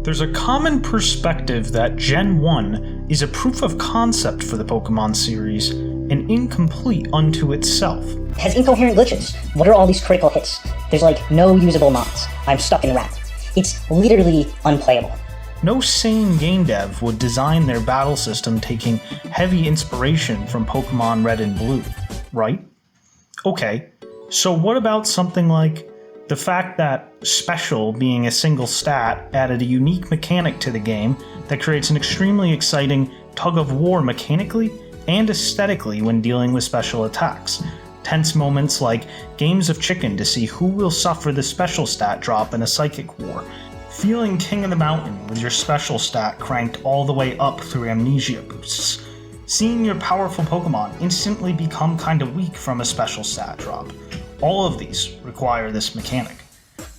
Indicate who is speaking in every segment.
Speaker 1: There's a common perspective that Gen 1 is a proof of concept for the Pokemon series, and incomplete unto itself.
Speaker 2: It has incoherent glitches. What are all these critical hits? There's no usable mods. I'm stuck in wrath. It's literally unplayable.
Speaker 1: No sane game dev would design their battle system taking heavy inspiration from Pokemon Red and Blue, right? Okay, so what about something like the fact that Special being a single stat added a unique mechanic to the game that creates an extremely exciting tug-of-war mechanically and aesthetically when dealing with special attacks. Tense moments like games of chicken to see who will suffer the special stat drop in a psychic war. Feeling king of the mountain with your special stat cranked all the way up through amnesia boosts. Seeing your powerful Pokemon instantly become kinda weak from a special stat drop. All of these require this mechanic.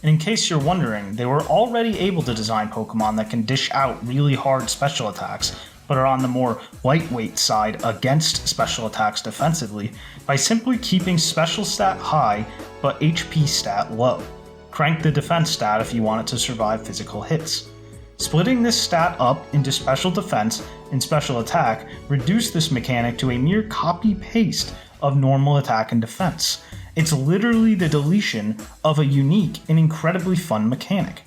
Speaker 1: And in case you're wondering, they were already able to design Pokemon that can dish out really hard special attacks, but are on the more lightweight side against special attacks defensively by simply keeping special stat high but HP stat low. Crank the defense stat if you want it to survive physical hits. Splitting this stat up into special defense and special attack reduced this mechanic to a mere copy-paste of normal attack and defense. It's literally the deletion of a unique and incredibly fun mechanic.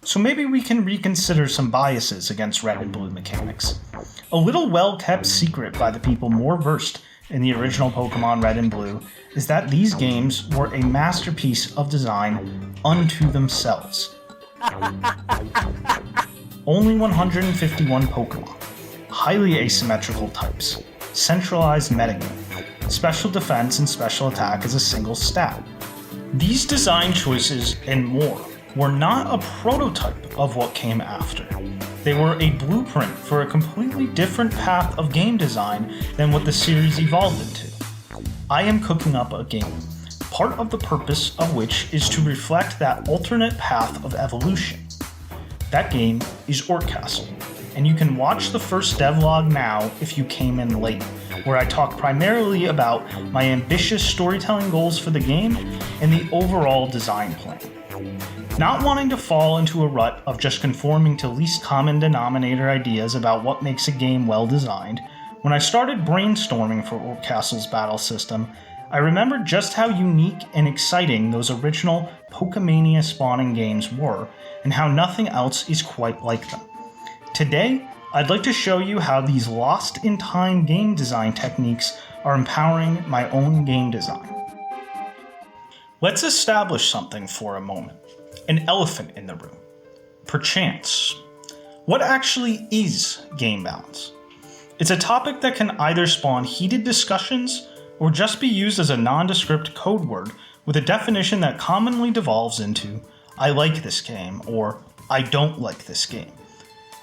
Speaker 1: So maybe we can reconsider some biases against Red and Blue mechanics. A little well-kept secret by the people more versed in the original Pokemon Red and Blue is that these games were a masterpiece of design unto themselves. Only 151 Pokemon, highly asymmetrical types, centralized metagame, special defense and special attack as a single stat. These design choices and more were not a prototype of what came after. They were a blueprint for a completely different path of game design than what the series evolved into. I am cooking up a game, part of the purpose of which is to reflect that alternate path of evolution. That game is Orc Castle, and you can watch the first devlog now if you came in late, where I talk primarily about my ambitious storytelling goals for the game and the overall design plan. Not wanting to fall into a rut of just conforming to least common denominator ideas about what makes a game well designed, when I started brainstorming for Orc Castle's battle system, I remembered just how unique and exciting those original Pokemania spawning games were, and how nothing else is quite like them. Today, I'd like to show you how these lost-in-time game design techniques are empowering my own game design. Let's establish something for a moment. An elephant in the room. Perchance. What actually is game balance? It's a topic that can either spawn heated discussions or just be used as a nondescript code word with a definition that commonly devolves into I like this game or I don't like this game.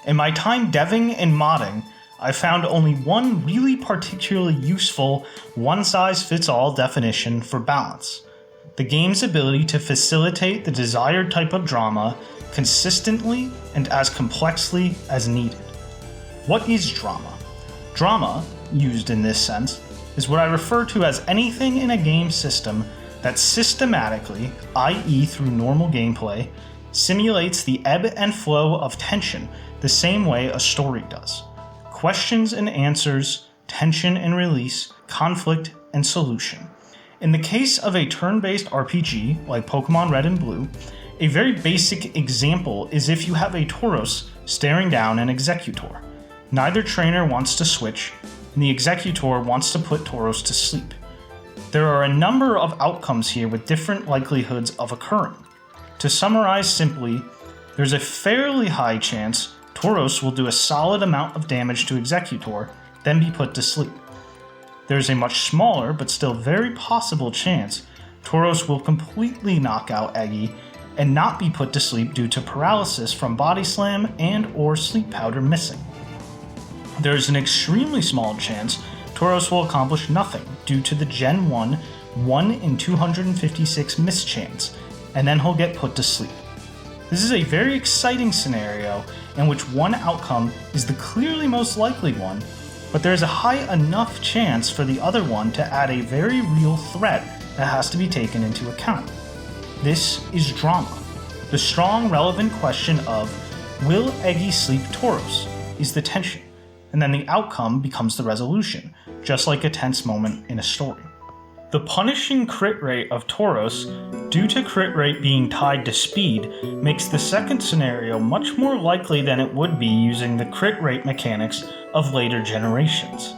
Speaker 1: In my time deving and modding, I found only one really particularly useful one-size-fits-all definition for balance. The game's ability to facilitate the desired type of drama consistently and as complexly as needed. What is drama? Drama, used in this sense, is what I refer to as anything in a game system that systematically, i.e. through normal gameplay, simulates the ebb and flow of tension the same way a story does. Questions and answers, tension and release, conflict and solution. In the case of a turn-based RPG like Pokemon Red and Blue, a very basic example is if you have a Tauros staring down an Executor. Neither trainer wants to switch, and the Executor wants to put Tauros to sleep. There are a number of outcomes here with different likelihoods of occurring. To summarize simply, there's a fairly high chance Tauros will do a solid amount of damage to Executor, then be put to sleep. There's a much smaller, but still very possible chance Tauros will completely knock out Eggy and not be put to sleep due to paralysis from body slam and or sleep powder missing. There's an extremely small chance Tauros will accomplish nothing due to the Gen 1 in 256 mischance, and then he'll get put to sleep. This is a very exciting scenario in which one outcome is the clearly most likely one, but there's a high enough chance for the other one to add a very real threat that has to be taken into account. This is drama. The strong, relevant question of, will Eggy sleep Tauros, is the tension, and then the outcome becomes the resolution, just like a tense moment in a story. The punishing crit rate of Tauros, due to crit rate being tied to speed, makes the second scenario much more likely than it would be using the crit rate mechanics of later generations.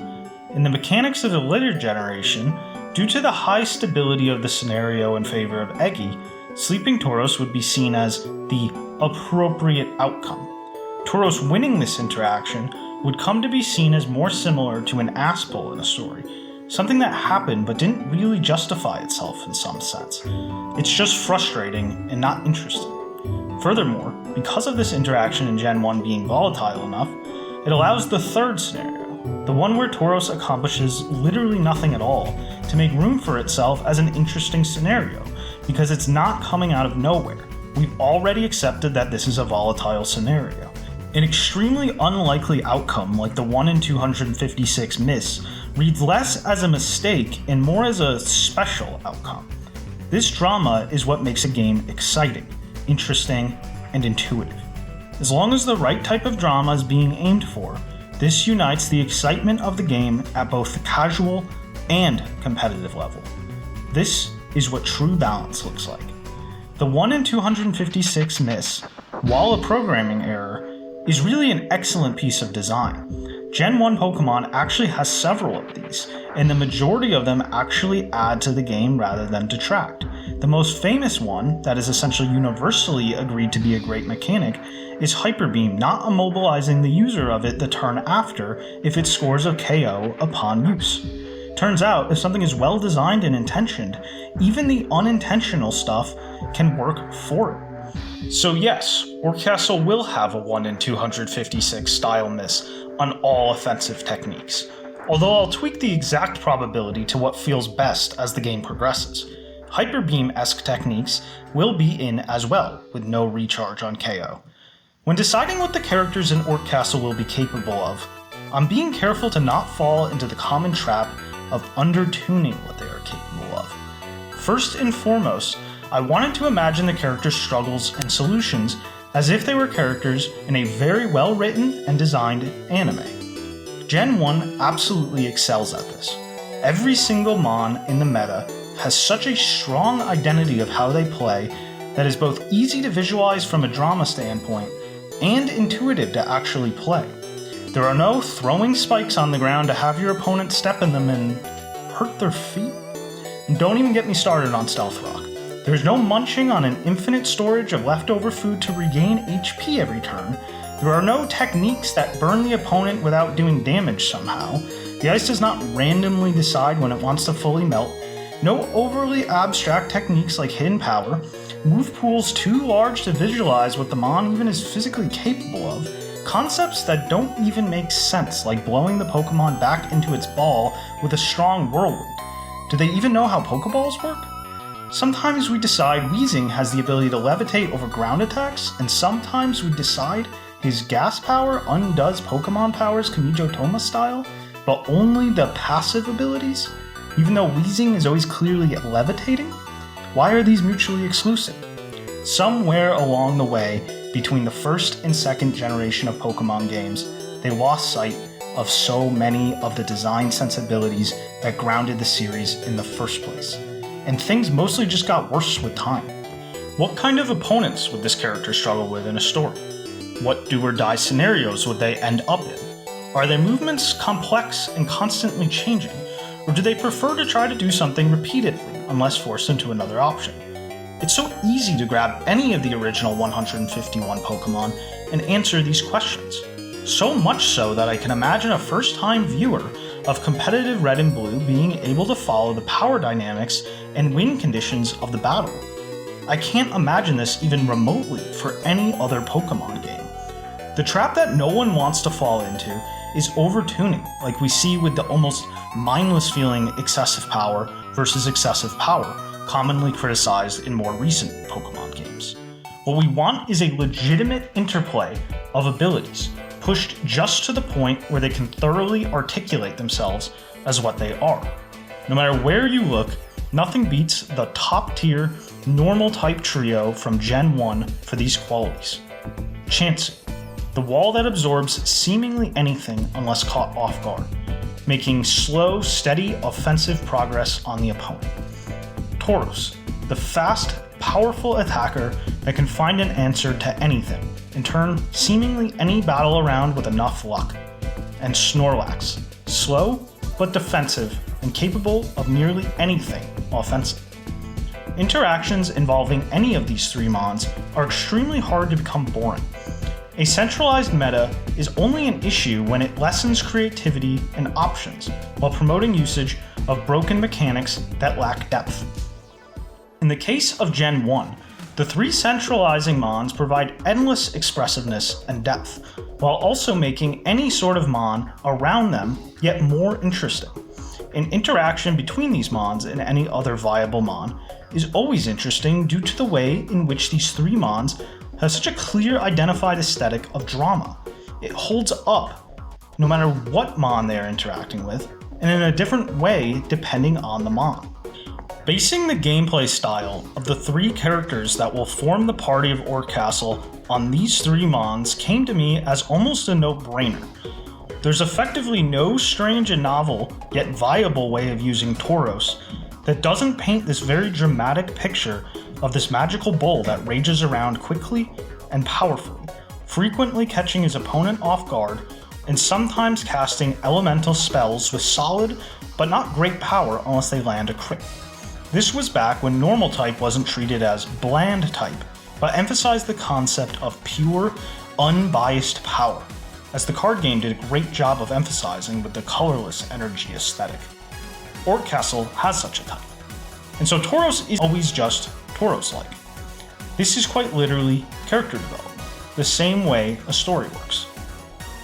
Speaker 1: In the mechanics of the later generation, due to the high stability of the scenario in favor of Eggy, sleeping Tauros would be seen as the appropriate outcome. Tauros winning this interaction would come to be seen as more similar to an ass pull in a story, something that happened but didn't really justify itself in some sense. It's just frustrating and not interesting. Furthermore, because of this interaction in Gen 1 being volatile enough, it allows the third scenario, the one where Tauros accomplishes literally nothing at all, to make room for itself as an interesting scenario, because it's not coming out of nowhere. We've already accepted that this is a volatile scenario. An extremely unlikely outcome like the 1 in 256 miss reads less as a mistake and more as a special outcome. This drama is what makes a game exciting, interesting, and intuitive. As long as the right type of drama is being aimed for, this unites the excitement of the game at both the casual and competitive level. This is what true balance looks like. The 1 in 256 miss, while a programming error, is really an excellent piece of design. Gen 1 Pokemon actually has several of these, and the majority of them actually add to the game rather than detract. The most famous one, that is essentially universally agreed to be a great mechanic, is Hyper Beam not immobilizing the user of it the turn after if it scores a KO upon use. Turns out, if something is well designed and intentioned, even the unintentional stuff can work for it. So yes, Orcastle will have a 1 in 256 style miss on all offensive techniques, although I'll tweak the exact probability to what feels best as the game progresses. Hyper Beam-esque techniques will be in as well, with no recharge on KO. When deciding what the characters in Orcastle will be capable of, I'm being careful to not fall into the common trap of undertuning what they are capable of. First and foremost, I wanted to imagine the characters' struggles and solutions as if they were characters in a very well written and designed anime. Gen 1 absolutely excels at this. Every single Mon in the meta has such a strong identity of how they play that is both easy to visualize from a drama standpoint and intuitive to actually play. There are no throwing spikes on the ground to have your opponent step in them and hurt their feet. And don't even get me started on Stealth Rock. There's no munching on an infinite storage of leftover food to regain HP every turn. There are no techniques that burn the opponent without doing damage somehow. The ice does not randomly decide when it wants to fully melt. No overly abstract techniques like hidden power. Move pools too large to visualize what the Mon even is physically capable of. Concepts that don't even make sense, like blowing the Pokemon back into its ball with a strong whirlwind. Do they even know how Pokeballs work? Sometimes we decide Weezing has the ability to levitate over ground attacks, and sometimes we decide his gas power undoes Pokemon powers Kamijo Toma style, but only the passive abilities, even though Weezing is always clearly levitating? Why are these mutually exclusive? Somewhere along the way, between the first and second generation of Pokemon games, they lost sight of so many of the design sensibilities that grounded the series in the first place. And things mostly just got worse with time. What kind of opponents would this character struggle with in a story? What do-or-die scenarios would they end up in? Are their movements complex and constantly changing, or do they prefer to try to do something repeatedly unless forced into another option? It's so easy to grab any of the original 151 Pokemon and answer these questions. So much so that I can imagine a first-time viewer of competitive Red and Blue being able to follow the power dynamics and win conditions of the battle. I can't imagine this even remotely for any other Pokemon game. The trap that no one wants to fall into is overtuning, like we see with the almost mindless feeling excessive power versus excessive power, commonly criticized in more recent Pokemon games. What we want is a legitimate interplay of abilities, pushed just to the point where they can thoroughly articulate themselves as what they are. No matter where you look, nothing beats the top tier, normal type trio from Gen 1 for these qualities. Chancing, the wall that absorbs seemingly anything unless caught off guard, making slow, steady, offensive progress on the opponent. Tauros, the fast, powerful attacker that can find an answer to anything, and turn seemingly any battle around with enough luck. And Snorlax, slow but defensive and capable of nearly anything offensive. Interactions involving any of these three mons are extremely hard to become boring. A centralized meta is only an issue when it lessens creativity and options while promoting usage of broken mechanics that lack depth. In the case of Gen 1, the three centralizing mons provide endless expressiveness and depth, while also making any sort of mon around them yet more interesting. An interaction between these mons and any other viable mon is always interesting due to the way in which these three mons have such a clear identified aesthetic of drama. It holds up no matter what mon they are interacting with, and in a different way depending on the mon. Basing the gameplay style of the three characters that will form the party of Orcastle on these three mons came to me as almost a no-brainer. There's effectively no strange and novel, yet viable way of using Tauros that doesn't paint this very dramatic picture of this magical bull that rages around quickly and powerfully, frequently catching his opponent off guard and sometimes casting elemental spells with solid but not great power unless they land a crit. This was back when normal type wasn't treated as bland type, but emphasized the concept of pure, unbiased power, as the card game did a great job of emphasizing with the colorless energy aesthetic. Orcastle has such a type, and so Tauros is always just Tauros-like. This is quite literally character development, the same way a story works.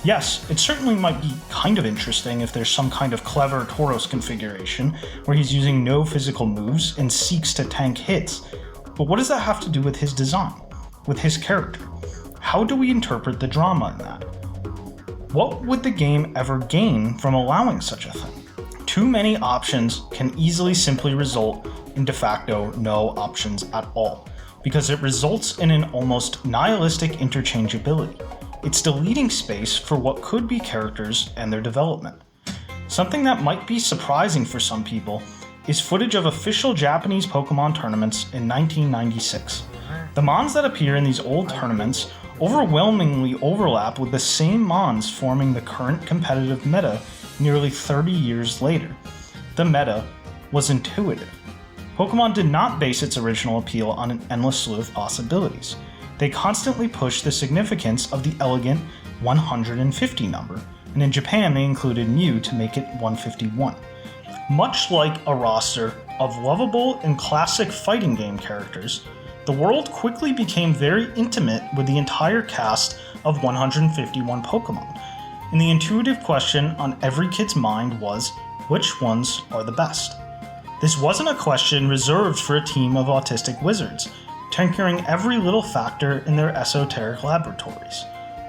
Speaker 1: Yes, it certainly might be kind of interesting if there's some kind of clever Tauros configuration where he's using no physical moves and seeks to tank hits, but what does that have to do with his design, with his character? How do we interpret the drama in that? What would the game ever gain from allowing such a thing? Too many options can easily simply result in de facto no options at all, because it results in an almost nihilistic interchangeability. It's deleting space for what could be characters and their development. Something that might be surprising for some people is footage of official Japanese Pokemon tournaments in 1996. The mons that appear in these old tournaments overwhelmingly overlap with the same mons forming the current competitive meta nearly 30 years later. The meta was intuitive. Pokemon did not base its original appeal on an endless slew of possibilities. They constantly pushed the significance of the elegant 150 number, and in Japan they included Mew to make it 151. Much like a roster of lovable and classic fighting game characters, the world quickly became very intimate with the entire cast of 151 Pokemon, and the intuitive question on every kid's mind was, which ones are the best? This wasn't a question reserved for a team of autistic wizards, tinkering every little factor in their esoteric laboratories.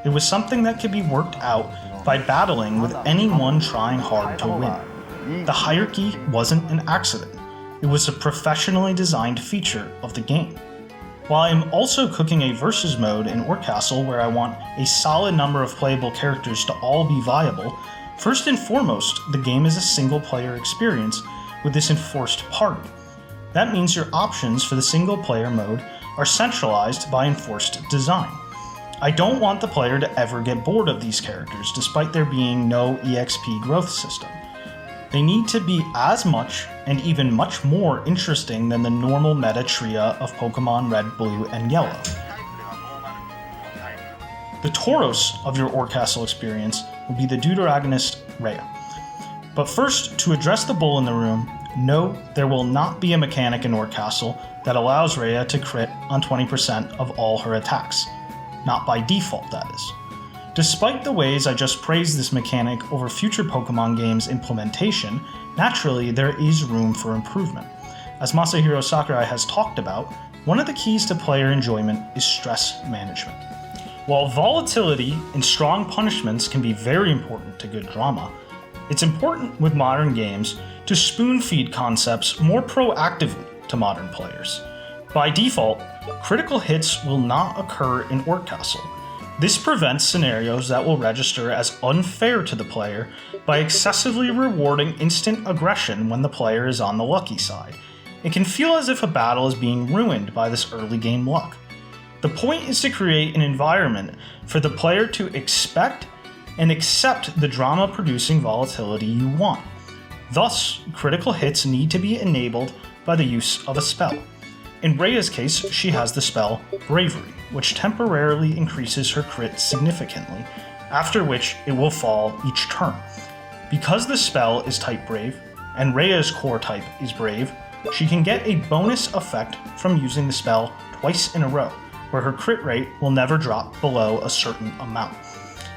Speaker 1: It was something that could be worked out by battling with anyone trying hard to win. The hierarchy wasn't an accident. It was a professionally designed feature of the game. While I'm also cooking a versus mode in Orcastle where I want a solid number of playable characters to all be viable, first and foremost, the game is a single player experience with this enforced party. That means your options for the single player mode are centralized by enforced design. I don't want the player to ever get bored of these characters despite there being no EXP growth system. They need to be as much and even much more interesting than the normal meta tria of Pokemon Red, Blue, and Yellow. The Tauros of your Orcastle experience will be the Deuteragonist Rehea. But first, to address the bull in the room, no, there will not be a mechanic in Orcastle that allows Rehea to crit on 20% of all her attacks. Not by default, that is. Despite the ways I just praised this mechanic over future Pokemon games' implementation, naturally there is room for improvement. As Masahiro Sakurai has talked about, one of the keys to player enjoyment is stress management. While volatility and strong punishments can be very important to good drama, it's important with modern games to spoon-feed concepts more proactively to modern players. By default, critical hits will not occur in Orc Castle. This prevents scenarios that will register as unfair to the player by excessively rewarding instant aggression when the player is on the lucky side. It can feel as if a battle is being ruined by this early game luck. The point is to create an environment for the player to expect and accept the drama-producing volatility you want. Thus, critical hits need to be enabled by the use of a spell. In Rehea's case, she has the spell Bravery, which temporarily increases her crit significantly, after which it will fall each turn. Because the spell is type Brave, and Rhea's core type is Brave, she can get a bonus effect from using the spell twice in a row, where her crit rate will never drop below a certain amount.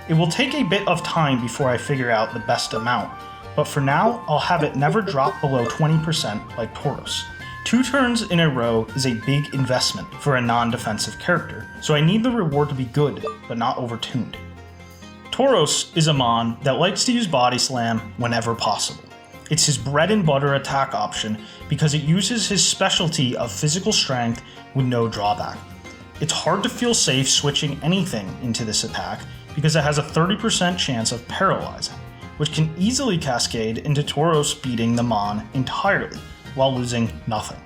Speaker 1: It will take a bit of time before I figure out the best amount, but for now, I'll have it never drop below 20% like Tauros. 2 turns in a row is a big investment for a non-defensive character, so I need the reward to be good, but not overtuned. Tauros is a mon that likes to use Body Slam whenever possible. It's his bread and butter attack option because it uses his specialty of physical strength with no drawback. It's hard to feel safe switching anything into this attack because it has a 30% chance of paralyzing, which can easily cascade into Tauros beating the mon entirely, while losing nothing.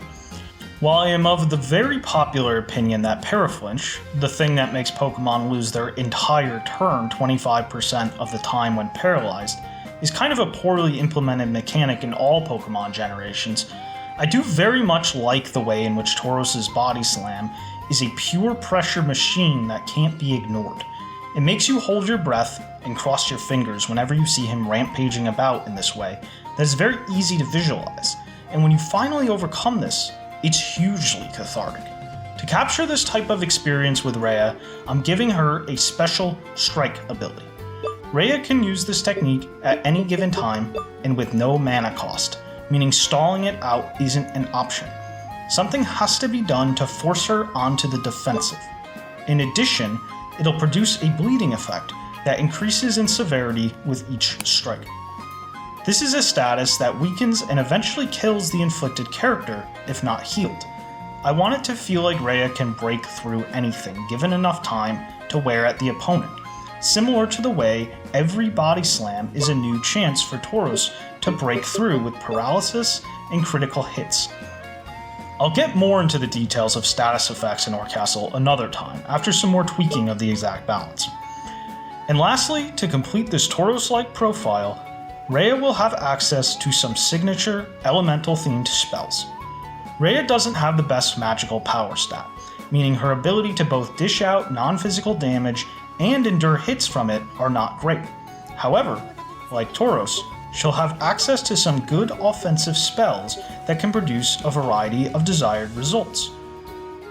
Speaker 1: While I am of the very popular opinion that Paraflinch, the thing that makes Pokemon lose their entire turn 25% of the time when paralyzed, is kind of a poorly implemented mechanic in all Pokemon generations, I do very much like the way in which Tauros' Body Slam is a pure pressure machine that can't be ignored. It makes you hold your breath and cross your fingers whenever you see him rampaging about in this way that is very easy to visualize. And when you finally overcome this, it's hugely cathartic. To capture this type of experience with Rhea, I'm giving her a special strike ability. Rhea can use this technique at any given time and with no mana cost, meaning stalling it out isn't an option. Something has to be done to force her onto the defensive. In addition, it'll produce a bleeding effect that increases in severity with each strike. This is a status that weakens and eventually kills the inflicted character if not healed. I want it to feel like Rhea can break through anything given enough time to wear at the opponent, similar to the way every Body Slam is a new chance for Tauros to break through with paralysis and critical hits. I'll get more into the details of status effects in Orc Castle another time, after some more tweaking of the exact balance. And lastly, to complete this Tauros-like profile, Rhea will have access to some signature elemental-themed spells. Rhea doesn't have the best magical power stat, meaning her ability to both dish out non-physical damage and endure hits from it are not great. However, like Tauros, she'll have access to some good offensive spells that can produce a variety of desired results.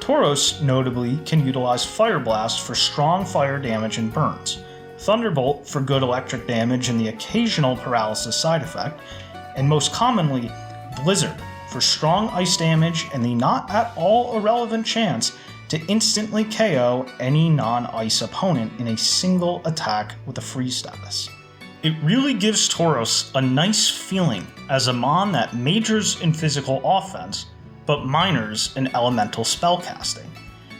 Speaker 1: Tauros, notably, can utilize Fire Blast for strong fire damage and burns, Thunderbolt for good electric damage and the occasional paralysis side effect, and most commonly, Blizzard for strong ice damage and the not at all irrelevant chance to instantly KO any non-ice opponent in a single attack with a freeze status. It really gives Tauros a nice feeling as a mon that majors in physical offense, but minors in elemental spellcasting.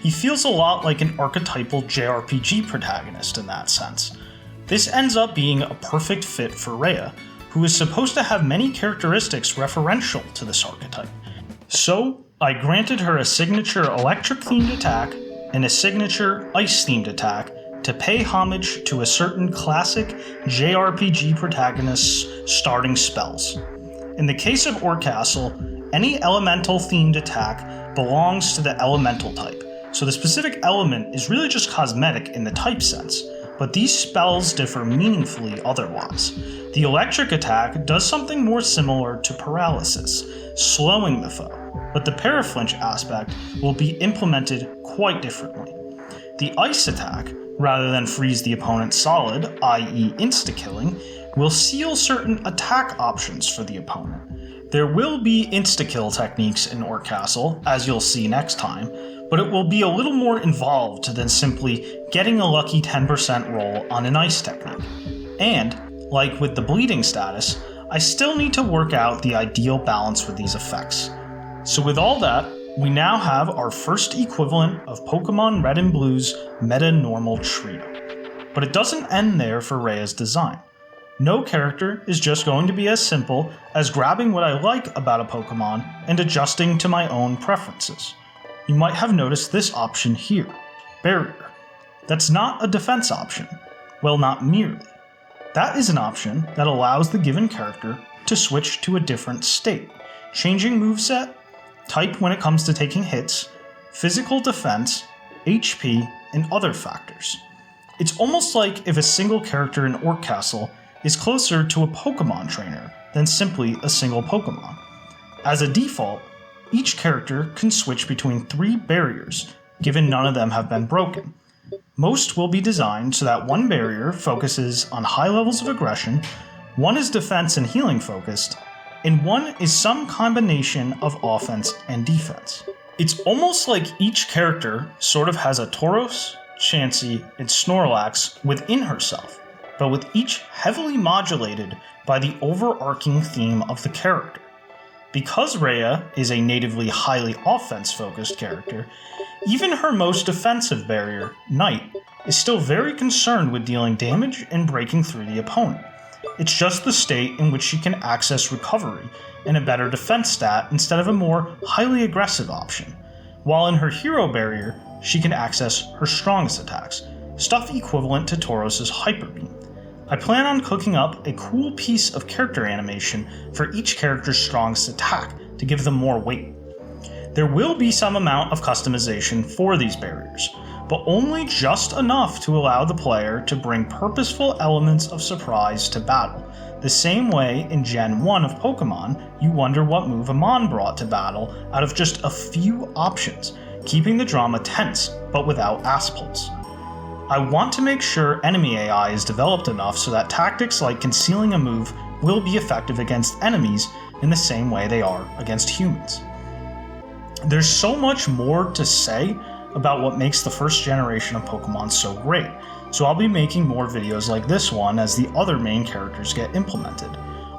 Speaker 1: He feels a lot like an archetypal JRPG protagonist in that sense. This ends up being a perfect fit for Rhea, who is supposed to have many characteristics referential to this archetype. So, I granted her a signature electric-themed attack and a signature ice-themed attack to pay homage to a certain classic JRPG protagonist's starting spells. In the case of Orc Castle, any elemental-themed attack belongs to the elemental type, so the specific element is really just cosmetic in the type sense, but these spells differ meaningfully otherwise. The electric attack does something more similar to paralysis, slowing the foe, but the paraflinch aspect will be implemented quite differently. The ice attack, rather than freeze the opponent solid, i.e. insta-killing, will seal certain attack options for the opponent. There will be insta-kill techniques in Orc Castle, as you'll see next time, but it will be a little more involved than simply getting a lucky 10% roll on an ice technique. And, like with the bleeding status, I still need to work out the ideal balance with these effects. So with all that, we now have our first equivalent of Pokemon Red and Blue's meta-normal trio. But it doesn't end there for Rehea's design. No character is just going to be as simple as grabbing what I like about a Pokemon and adjusting to my own preferences. You might have noticed this option here, Barrier. That's not a defense option. Well, not merely. That is an option that allows the given character to switch to a different state, changing moveset, type when it comes to taking hits, physical defense, HP, and other factors. It's almost like if a single character in Orc Castle is closer to a Pokemon trainer than simply a single Pokemon. As a default, each character can switch between 3 barriers, given none of them have been broken. Most will be designed so that one barrier focuses on high levels of aggression, one is defense and healing focused, and one is some combination of offense and defense. It's almost like each character sort of has a Tauros, Chansey, and Snorlax within herself, but with each heavily modulated by the overarching theme of the character. Because Rehea is a natively highly offense-focused character, even her most defensive barrier, Knight, is still very concerned with dealing damage and breaking through the opponent. It's just the state in which she can access recovery and a better defense stat instead of a more highly aggressive option, while in her hero barrier, she can access her strongest attacks, stuff equivalent to Tauros' Hyper Beam. I plan on cooking up a cool piece of character animation for each character's strongest attack to give them more weight. There will be some amount of customization for these barriers, but only just enough to allow the player to bring purposeful elements of surprise to battle. The same way in Gen 1 of Pokemon, you wonder what move Amon brought to battle out of just a few options, keeping the drama tense, but without ass pulls. I want to make sure enemy AI is developed enough so that tactics like concealing a move will be effective against enemies in the same way they are against humans. There's so much more to say about what makes the first generation of Pokemon so great, so I'll be making more videos like this one as the other main characters get implemented.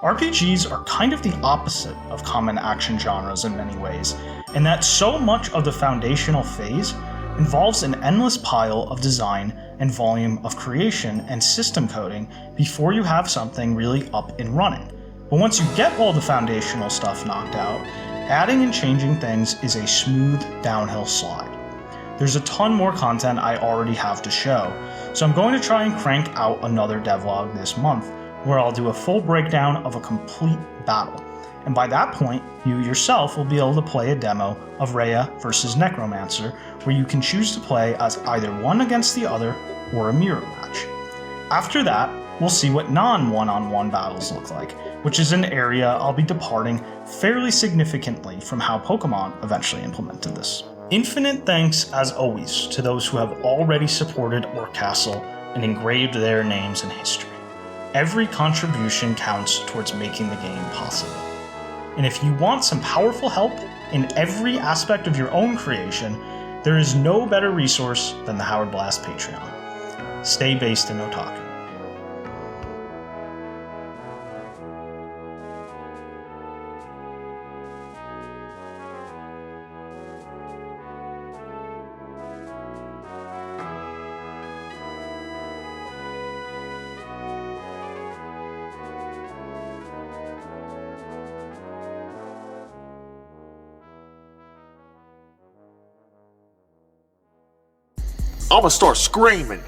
Speaker 1: RPGs are kind of the opposite of common action genres in many ways, in that so much of the foundational phase involves an endless pile of design and volume of creation and system coding before you have something really up and running. But once you get all the foundational stuff knocked out, adding and changing things is a smooth downhill slide. There's a ton more content I already have to show, so I'm going to try and crank out another devlog this month where I'll do a full breakdown of a complete battle. And by that point, you yourself will be able to play a demo of Rehea versus Necromancer, where you can choose to play as either one against the other or a mirror match. After that, we'll see what non-one-on-one battles look like, which is an area I'll be departing fairly significantly from how Pokemon eventually implemented this. Infinite thanks, as always, to those who have already supported Orc Castle and engraved their names in history. Every contribution counts towards making the game possible. And if you want some powerful help in every aspect of your own creation, there is no better resource than the Howard Blast Patreon. Stay based in Otaku.
Speaker 3: I'ma start screaming.